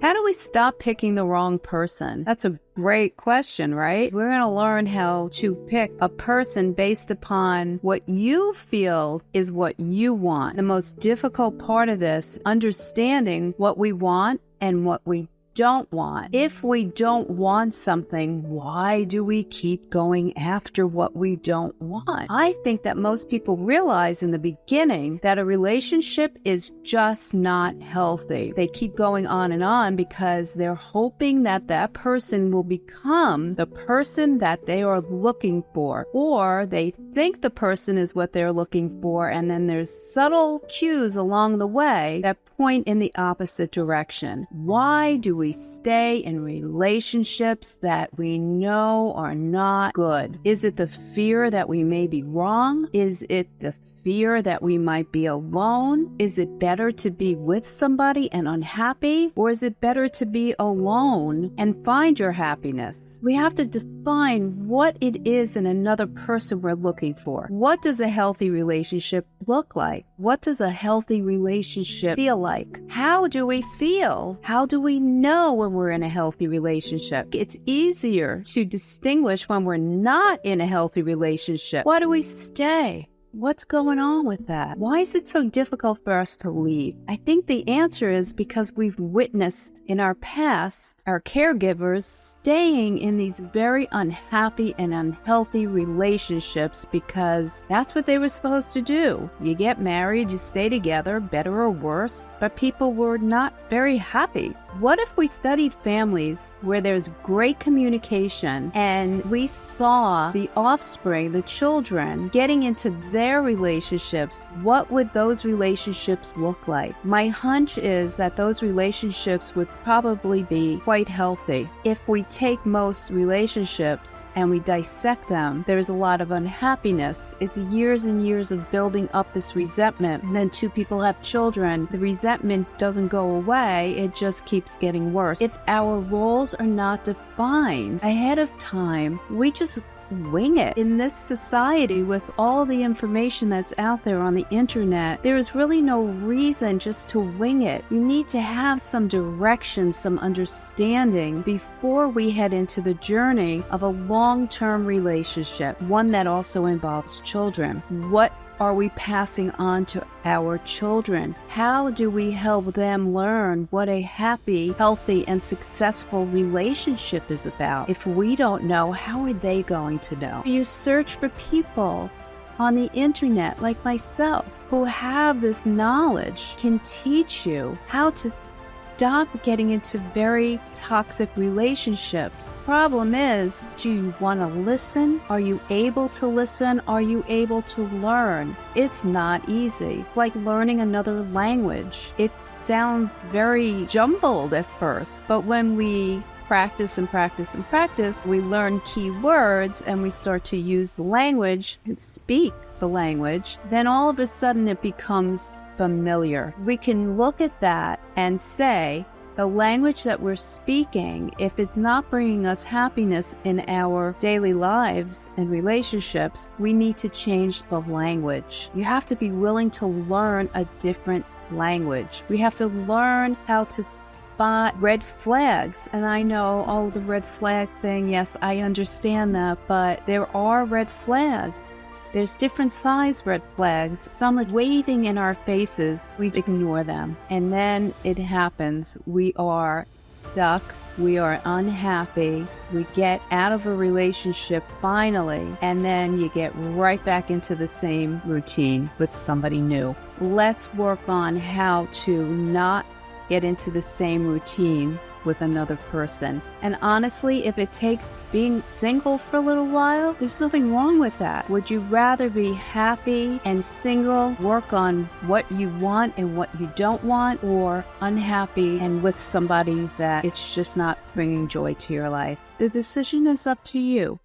How do we stop picking the wrong person? That's a great question, right? We're going to learn how to pick a person based upon what you feel is what you want. The most difficult part of this, understanding what we want and what we don't want. If we don't want something, why do we keep going after what we don't want? I think that most people realize in the beginning that a relationship is just not healthy. They keep going on because they're hoping that that person will become the person that they are looking for, or they think the person is what they're looking for, and then there's subtle cues along the way that point in the opposite direction. Why do we stay in relationships that we know are not good? Is it the fear that we may be wrong? Is it the fear that we might be alone? Is it better to be with somebody and unhappy? Or is it better to be alone and find your happiness? We have to define what it is in another person we're looking for. What does a healthy relationship look like? What does a healthy relationship feel like? How do we feel? How do we know when we're in a healthy relationship? It's easier to distinguish when we're not in a healthy relationship. Why do we stay? What's going on with that? Why is it so difficult for us to leave? I think the answer is because we've witnessed in our past our caregivers staying in these very unhappy and unhealthy relationships because that's what they were supposed to do. You get married, you stay together, better or worse, but people were not very happy. What if we studied families where there's great communication and we saw the offspring, the children, getting into their relationships? What would those relationships look like? My hunch is that those relationships would probably be quite healthy. If we take most relationships and we dissect them, there's a lot of unhappiness. It's years and years of building up this resentment. And then two people have children. The resentment doesn't go away. It just keeps getting worse. If our roles are not defined ahead of time, we just wing it. In this society, with all the information that's out there on the internet, there is really no reason just to wing it. You need to have some direction, some understanding before we head into the journey of a long-term relationship, one that also involves children. What are we passing on to our children? How do we help them learn what a happy, healthy, and successful relationship is about? If we don't know, how are they going to know? You search for people on the internet like myself who have this knowledge, can teach you how to stop getting into very toxic relationships. Problem is, do you want to listen? Are you able to listen? Are you able to learn? It's not easy. It's like learning another language. It sounds very jumbled at first, but when we practice and practice and practice, we learn key words and we start to use the language and speak the language, then all of a sudden it becomes familiar. We can look at that and say, the language that we're speaking, if it's not bringing us happiness in our daily lives and relationships, we need to change the language. You have to be willing to learn a different language. We have to learn how to spot red flags. And I know, oh, the red flag thing, yes, I understand that, but there are red flags. There's different size red flags. Some are waving in our faces. We ignore them. And then it happens. We are stuck. We are unhappy. We get out of a relationship finally, and then you get right back into the same routine with somebody new. Let's work on how to not get into the same routine with another person. And honestly, if it takes being single for a little while, there's nothing wrong with that. Would you rather be happy and single, work on what you want and what you don't want, or unhappy and with somebody that it's just not bringing joy to your life? The decision is up to you.